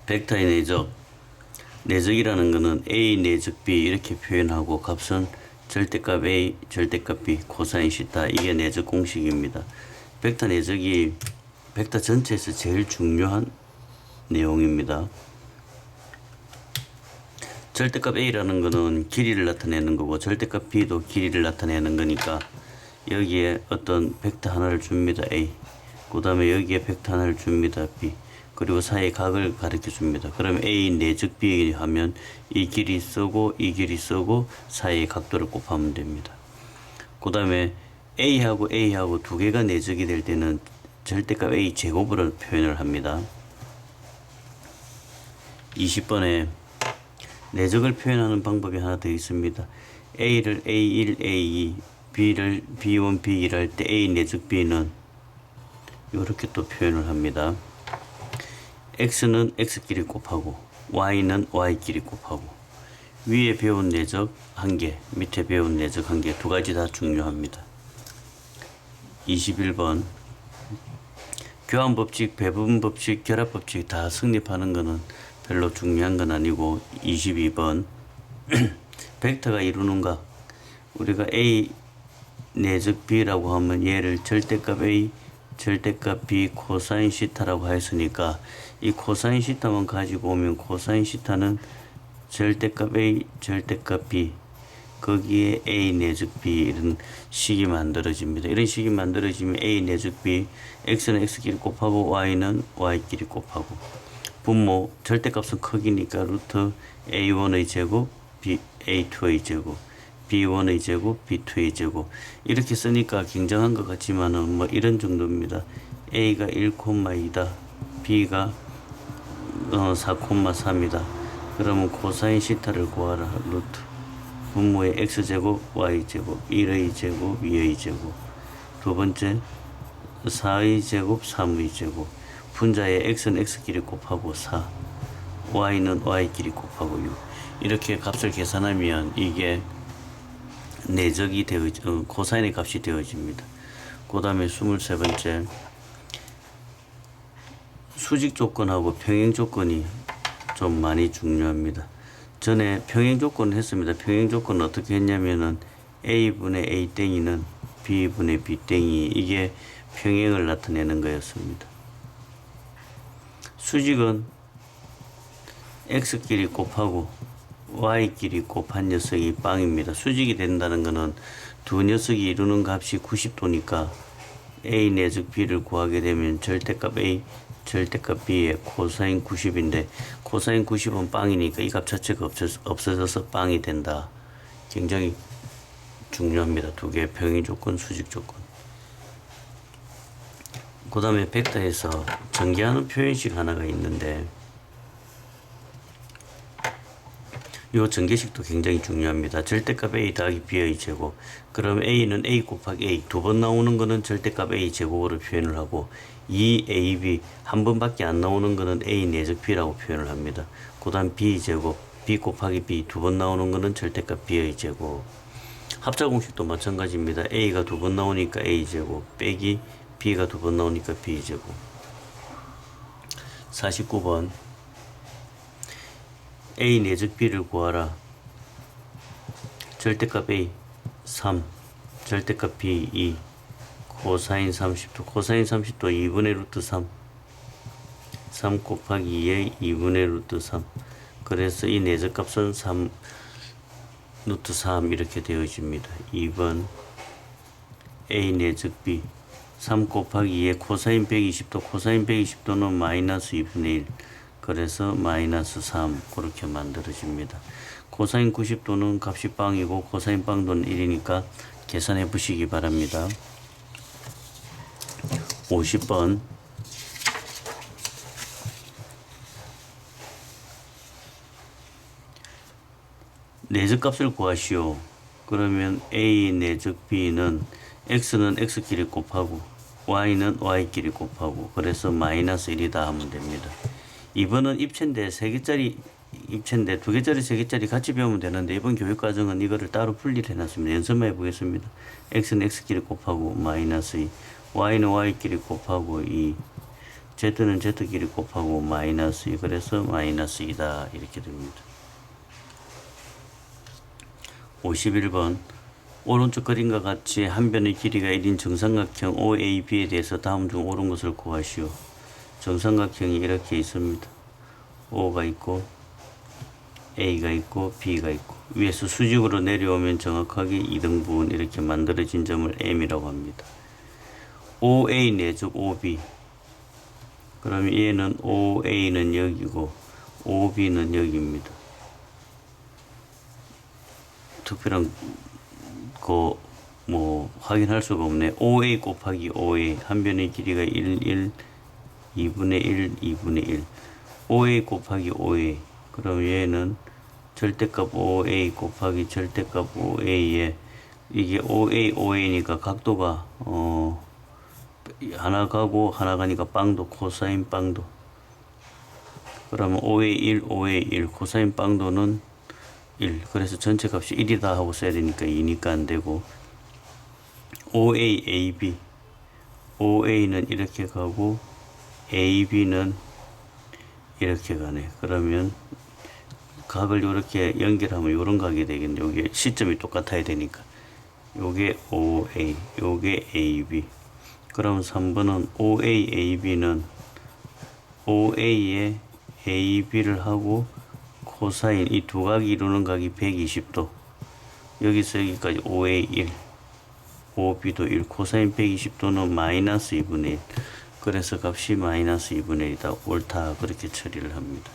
벡터의 내적, 내적이라는 것은 A 내적 B 이렇게 표현하고 값은 절대값 A, 절대값 B, 코사인 시타 이게 내적 공식입니다. 벡터 내적이 벡터 전체에서 제일 중요한 내용입니다. 절대값 A라는 것은 길이를 나타내는 거고 절대값 B도 길이를 나타내는 거니까 여기에 어떤 벡터 하나를 줍니다. A. 그 다음에 여기에 벡터 하나를 줍니다. B. 그리고 사이의 각을 가르쳐 줍니다. 그러면 A 내적 B 하면 이 길이 쓰고 이 길이 쓰고 사이의 각도를 곱하면 됩니다. 그 다음에 A하고 두 개가 내적이 될 때는 절대값 A 제곱으로 표현을 합니다. 20번에 내적을 표현하는 방법이 하나 더 있습니다. A를 A1, A2, B를 B1, B2를 할 때 A 내적 B는 이렇게 또 표현을 합니다. X는 X끼리 곱하고 Y는 Y끼리 곱하고 위에 배운 내적 1개, 밑에 배운 내적 1개 두 가지 다 중요합니다. 21번 교환법칙, 배분법칙, 결합법칙 다 성립하는 것은 별로 중요한 건 아니고 22번 벡터가 이루는 각 우리가 A 내적 B라고 하면 얘를 절대값 A, 절대값 B, 코사인 시타라고 했으니까 이 코사인 시타만 가지고 오면 코사인 시타는 절대값 A, 절대값 B 거기에 A 내적 B 이런 식이 만들어집니다. 이런 식이 만들어지면 A 내적 B X는 X끼리 곱하고 Y는 Y끼리 곱하고 분모 절대값은 크기니까 루트 A1의 제곱 A2의 제곱 B1의 제곱 B2의 제곱 이렇게 쓰니까 굉장한 것 같지만은 뭐 이런 정도입니다. A가 1,2다 B가 4,3이다 그러면 코사인 시타를 구하라. 루트 분모의 X제곱 Y제곱 1의 제곱 2의 제곱 두 번째 4의 제곱 3의 제곱 분자의 X는 X끼리 곱하고 4 Y는 Y끼리 곱하고 6 이렇게 값을 계산하면 이게 내적이 코사인의 값이 되어집니다. 그 다음에 23번째 수직 조건하고 평행 조건이 좀 많이 중요합니다. 전에 평행 조건을 했습니다. 평행 조건은 어떻게 했냐면은 A분의 A 땡이는 B분의 B 땡이 이게 평행을 나타내는 거였습니다. 수직은 X끼리 곱하고 Y끼리 곱한 녀석이 빵입니다. 수직이 된다는 것은 두 녀석이 이루는 값이 90도니까 A 내적 B를 구하게 되면 절대값 A, 절대값 B의 코사인 90인데 코사인 90은 빵이니까 이 값 자체가 없어져서 빵이 된다. 굉장히 중요합니다. 두 개의 평행 조건, 수직 조건. 그 다음에 벡터에서 전개하는 표현식 하나가 있는데 이 전개식도 굉장히 중요합니다. 절대값 A 더하기 B의 제곱 그럼 A는 A 곱하기 A 두 번 나오는 거는 절대값 A 제곱으로 표현을 하고 2AB 한 번밖에 안 나오는 거는 A 내적 B라고 표현을 합니다. 그 다음 B 제곱 B 곱하기 B 두 번 나오는 거는 절대값 B의 제곱 합자 공식도 마찬가지입니다. A가 두 번 나오니까 A 제곱 빼기 B가 두 번 나오니까 B 제곱 49번 A 내적 B를 구하라. 절대값 A 3 절대값 B 2 코사인 30도 코사인 30도 2분의 루트 3 3 곱하기 2의 2분의 루트 3 그래서 이 내적 값은 3 루트 3 이렇게 되어집니다. 2번 A 내적 B 3 곱하기 2의 코사인 120도 코사인 120도는 마이너스 2분의 1 그래서 마이너스 3 그렇게 만들어집니다. 코사인 90도는 값이 빵이고 코사인 빵도는 1이니까 계산해 보시기 바랍니다. 50번 내적 값을 구하시오. 그러면 A 내적 B는 X는 X끼리 곱하고 Y는 Y끼리 곱하고 그래서 마이너스 1이다 하면 됩니다. 2번은 입체인데 3개짜리 입체인데 2개짜리 3개짜리 같이 배우면 되는데 이번 교육과정은 이거를 따로 분리를 해놨습니다. 연습만 해보겠습니다. X는 X끼리 곱하고 마이너스 2 Y는 Y끼리 곱하고 2 Z는 Z끼리 곱하고 마이너스 2, 그래서 마이너스 2다 이렇게 됩니다. 51번 오른쪽 그림과 같이 한 변의 길이가 1인 정삼각형 OAB에 대해서 다음 중 옳은 것을 구하시오. 정삼각형이 이렇게 있습니다. O가 있고 A가 있고 B가 있고 위에서 수직으로 내려오면 정확하게 2등분 이렇게 만들어진 점을 M이라고 합니다. OA 내적 OB, 그러면 얘는 OA는 여기고 OB는 여기입니다. 특별한 거 뭐 확인할 수가 없네. OA 곱하기 OA 한 변의 길이가 1, 1, 2분의 1, 2분의 1 OA 곱하기 OA, 그럼 얘는 절대값 OA 곱하기 절대값 OA에 이게 OA, OA니까 각도가 하나 가고 하나 가니까 빵도, 코사인 빵도. 그러면 OA 1, OA 1, 코사인 빵도는 1. 그래서 전체 값이 1이다 하고 써야 되니까 2니까 안 되고, OA, AB. OA는 이렇게 가고, AB는 이렇게 가네. 그러면 각을 이렇게 연결하면 이런 각이 되겠네. 요게 시점이 똑같아야 되니까. 요게 OA, 요게 AB. 그럼 3번은 OA, AB는 OA에 AB를 하고 코사인 이 두 각이 이루는 각이 120도. 여기서 여기까지 OA 1, OB도 1, 코사인 120도는 마이너스 2분의 1. 그래서 값이 마이너스 2분의 1이다. 옳다. 그렇게 처리를 합니다.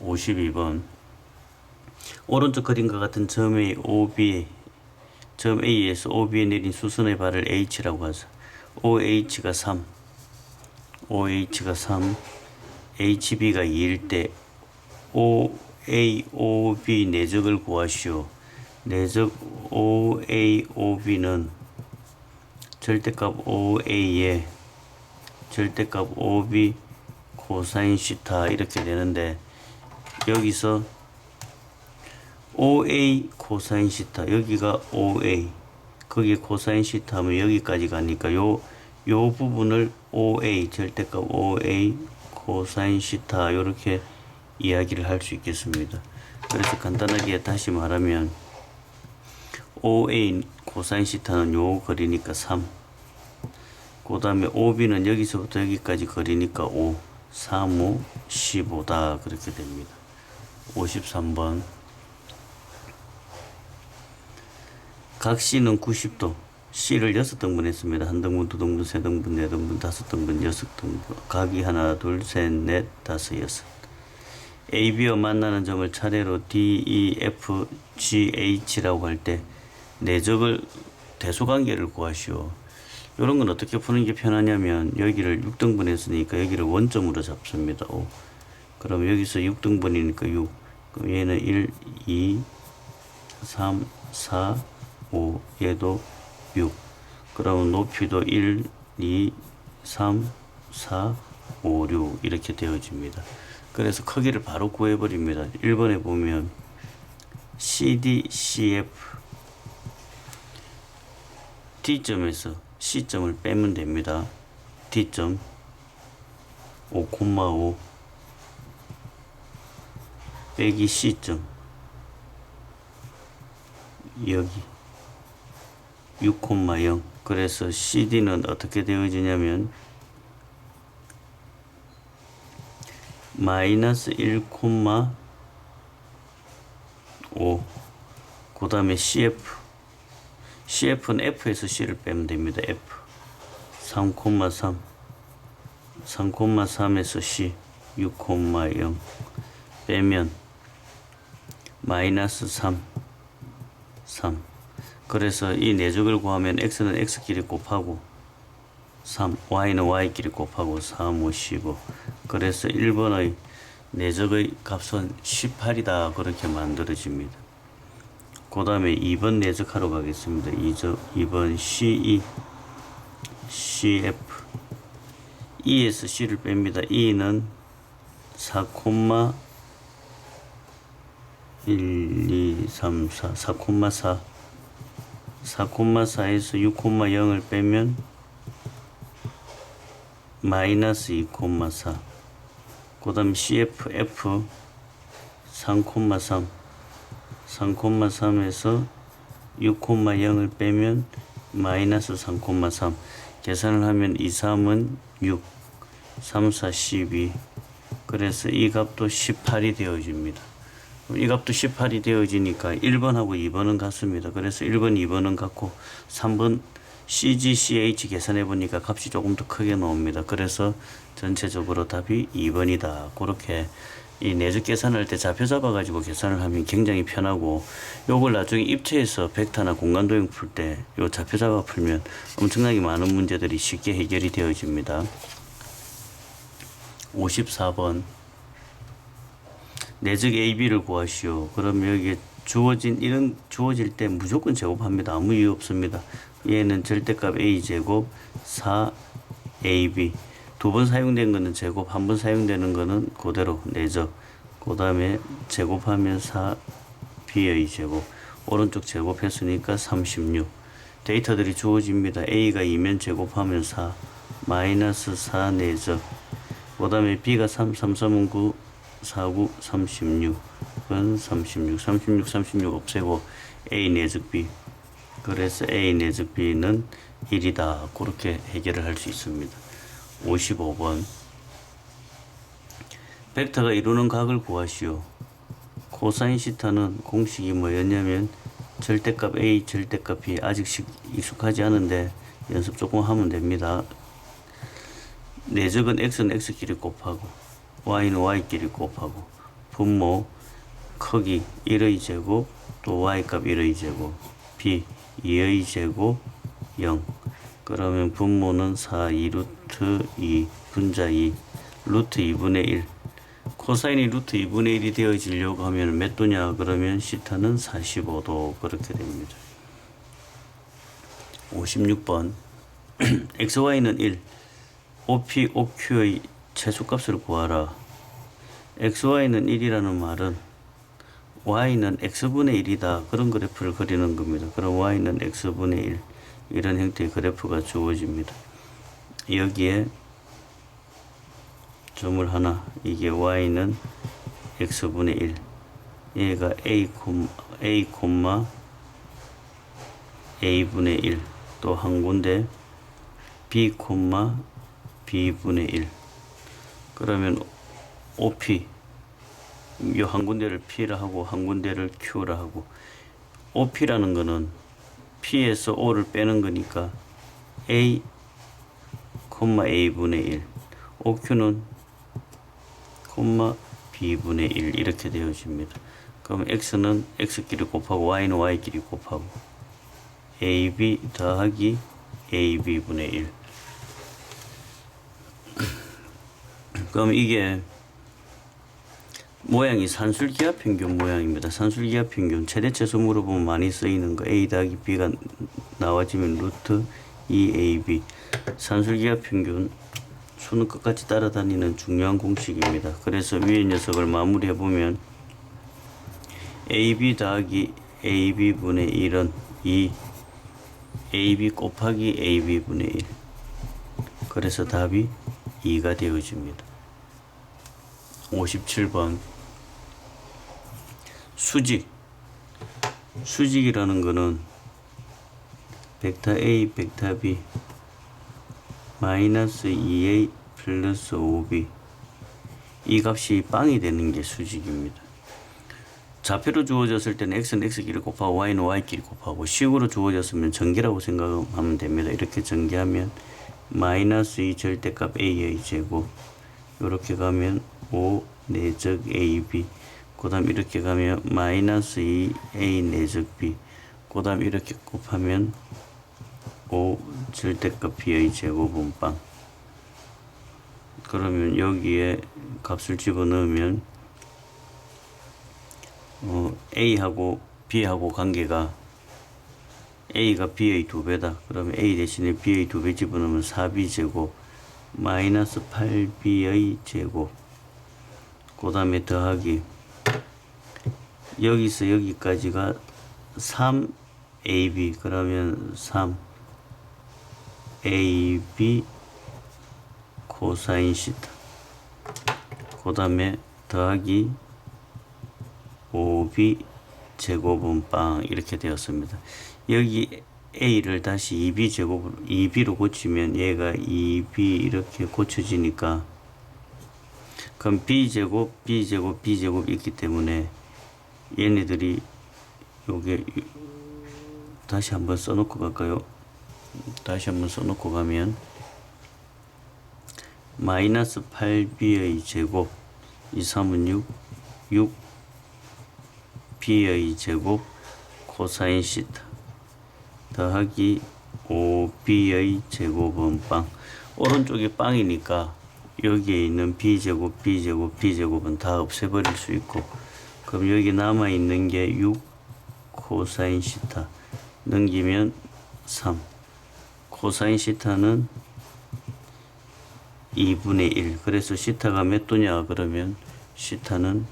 52번 오른쪽 그림과 같은 점 A, OB, 점 A에서 OB에 내린 수선의 발을 H라고 하자. OH가 3, OH가 3, HB가 2일 때 OA, OB 내적을 구하시오. 내적 OA, OB는 절대값 OA에 절대값 OB 코사인 시타 이렇게 되는데, 여기서 OA 코사인 시타, 여기가 OA, 거기에 코사인 시타 하면 여기까지 가니까 요 부분을 OA 절대값 OA 코사인 시타 요렇게 이야기를 할 수 있겠습니다. 그래서 간단하게 다시 말하면 OA 코사인 시타는 요 거리니까 3, 그 다음에 OB는 여기서부터 여기까지 거리니까 5, 3, 5, 15다 그렇게 됩니다. 53번 각 C는 90도, C를 6등분 했습니다. 1등분, 2등분, 3등분, 4등분, 5등분, 6등분. 각이 하나, 둘, 셋, 넷, 다섯, 여섯. AB와 만나는 점을 차례로 D, E, F, G, H라고 할 때 내적을 대소관계를 구하시오. 이런 건 어떻게 푸는 게 편하냐면 여기를 6등분 했으니까 여기를 원점으로 잡습니다. 5. 그럼 여기서 6등분이니까 6. 그럼 얘는 1, 2, 3, 4, 5. 얘도 6. 그러면 높이도 1, 2, 3, 4, 5, 6 이렇게 되어집니다. 그래서 크기를 바로 구해버립니다. 1번에 보면 CD, CF D점에서 C점을 빼면 됩니다. D점 5,5 빼기 C점 여기 6,0. 그래서 CD는 어떻게 되어지냐면 마이너스 1,5. 그 다음에 CF는 F에서 C를 빼면 됩니다. F 3,3 3,3에서 C 6,0 빼면 마이너스 3 그래서 이 내적을 구하면 X는 X끼리 곱하고 3, Y는 Y끼리 곱하고 3, 5, 15. 그래서 1번의 내적의 값은 18이다 그렇게 만들어집니다. 그 다음에 2번 내적하러 가겠습니다. 2번 CE, CF E에서 C를 뺍니다. E는 4,1, 2, 3, 4 4,4 4,4에서 6,0을 빼면 마이너스 2,4. 그 다음 CFF 3,3. 3,3에서 6,0을 빼면 마이너스 3,3. 계산을 하면 2, 3은 6, 3, 4, 12. 그래서 이 값도 18이 되어집니다. 이 값도 18이 되어지니까 1번하고 2번은 같습니다. 그래서 1번, 2번은 같고 3번 CGCH 계산해 보니까 값이 조금 더 크게 나옵니다. 그래서 전체적으로 답이 2번이다. 그렇게 이 내적 계산할 때 좌표 잡아가지고 계산을 하면 굉장히 편하고, 요걸 나중에 입체해서 벡터나 공간 도형 풀 때 요 좌표 잡아 풀면 엄청나게 많은 문제들이 쉽게 해결이 되어집니다. 54번 내적 AB를 구하시오. 그러면 여기에 주어질 때 무조건 제곱합니다. 아무 이유 없습니다. 얘는 절대값 A제곱 4AB. 두 번 사용된 거는 제곱, 한 번 사용되는 거는 그대로 내적. 그 다음에 제곱하면 4B의 제곱. 오른쪽 제곱했으니까 36. 데이터들이 주어집니다. A가 2면 제곱하면 4. 마이너스 4 내적. 그 다음에 B가 3, 3, 3은 9. 49, 36은 36 없애고 A 내적 B. 그래서 A 내적 B는 1이다. 그렇게 해결을 할 수 있습니다. 55번 벡터가 이루는 각을 구하시오. 코사인 시타는 공식이 뭐였냐면 절대값 A, 절대값 B. 아직 익숙하지 않은데 연습 조금 하면 됩니다. 내적은 X는 X끼리 곱하고 y는 y끼리 곱하고 분모 크기 1의 제곱 또 y값 1의 제곱 b 2의 제곱 0. 그러면 분모는 4, 2 루트 2 분자 2 루트 2분의 1. 코사인이 루트 2분의 1이 되어지려고 하면 몇 도냐? 그러면 시타는 45도. 그렇게 됩니다. 56번 xy는 1 OP, OQ의 최소값을 구하라. xy는 1이라는 말은 y는 x분의 1이다. 그런 그래프를 그리는 겁니다. 그럼 y는 x분의 1. 이런 형태의 그래프가 주어집니다. 여기에 점을 하나. 이게 y는 x분의 1. 얘가 a, a분의 1. 또 한 군데 b, b분의 1. 그러면 OP 이 한 군데를 P라 하고 한 군데를 Q라 하고, OP라는 거는 P에서 O를 빼는 거니까 A, A분의 1. OQ는 B분의 1 이렇게 되어집니다. 그럼 X는 X끼리 곱하고 Y는 Y끼리 곱하고 AB 더하기 AB분의 1. 그럼 이게 모양이 산술기하 평균 모양입니다. 산술기하 평균 최대최소 물어보면 많이 쓰이는 거 A 더하기 B가 나와지면 루트 2AB. 산술기하 평균 수는 끝까지 따라다니는 중요한 공식입니다. 그래서 위의 녀석을 마무리해보면 AB 더하기 AB분의 1은 2 AB 곱하기 AB분의 1. 그래서 답이 2가 되어집니다. 57번 수직이라는 거는 벡터 A, 벡터 B 마이너스 2A 플러스 5B. 이 값이 빵이 되는 게 수직입니다. 좌표로 주어졌을 때는 x는 x끼리 곱하고 y는 y끼리 곱하고, 식으로 주어졌으면 전개라고 생각하면 됩니다. 이렇게 전개하면 마이너스 2 절대값 a의 제곱, 이렇게 가면 5 내적 ab, 그 다음 이렇게 가면 마이너스 2 a 내적 b, 그 다음 이렇게 곱하면 5 절대값 b의 제곱은 빵. 그러면 여기에 값을 집어넣으면 A하고 B하고 관계가 A가 B의 2배다. 그러면 A 대신에 B의 2배 집어넣으면 4B 제곱 마이너스 8B의 제곱, 그 다음에 더하기 여기서 여기까지가 3AB. 그러면 3AB 코사인 시타 그 다음에 더하기 5b 제곱은 빵 이렇게 되었습니다. 여기 a를 다시 2b 제곱으로 2b로 고치면 얘가 2b 이렇게 고쳐지니까 그럼 b제곱 b제곱 b제곱 있기 때문에 얘네들이 요게 다시 한번 써놓고 갈까요? 다시 한번 써놓고 가면 마이너스 8b의 제곱 2, 3은 6 b의 제곱 코사인 시타 더하기 5b의 제곱은 빵. 오른쪽이 빵이니까 여기에 있는 b제곱 b제곱 b제곱은 다 없애버릴 수 있고 그럼 여기 남아있는 게 6 코사인 시타 넘기면 3 코사인 시타는 2분의 1 그래서 시타가 몇 도냐 그러면 시타는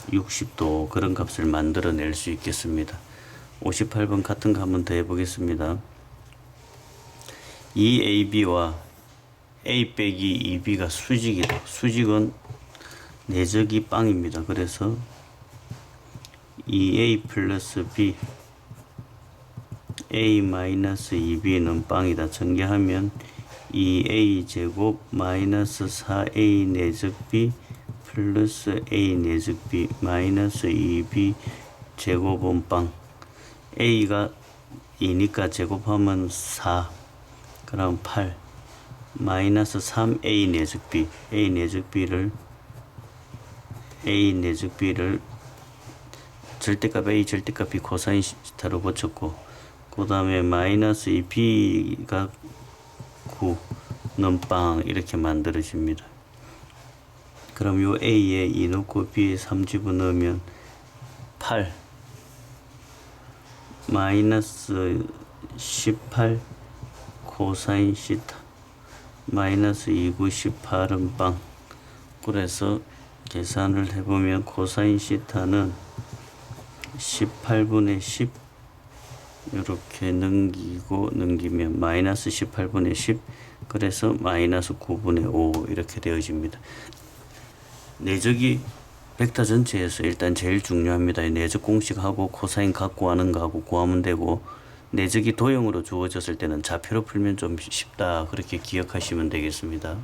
60도 그런 값을 만들어낼 수 있겠습니다. 58번 같은 거 한번 더 해보겠습니다. 2ab와 a 빼기 2b가 수직이다. 수직은 내적이 빵입니다. 그래서 2a 플러스 b a 마이너스 2b는 빵이다. 전개하면 2a 제곱 마이너스 4a 내적 b 플러스 a 내적 b 마이너스 2b 제곱은 빵. a가 2니까 제곱하면 4 그럼 8 마이너스 3a 내적 b a 내적 b를 절대값 a 절대값 b 코사인 시타로 고쳤고 그 다음에 마이너스 2b가 9는 빵 이렇게 만들어집니다. 그럼 요 a에 2 넣고 b에 3 집어넣으면 8 마이너스 18 코사인 시타 마이너스 2, 9, 18은 빵. 그래서 계산을 해보면 코사인 시타는 18분의 10 이렇게 넘기면 마이너스 18분의 10 그래서 마이너스 9분의 5 이렇게 되어집니다. 내적이 벡터 전체에서 일단 제일 중요합니다. 내적 공식하고 코사인 각 구하는 거하고 구하면 되고 내적이 도형으로 주어졌을 때는 좌표로 풀면 좀 쉽다 그렇게 기억하시면 되겠습니다.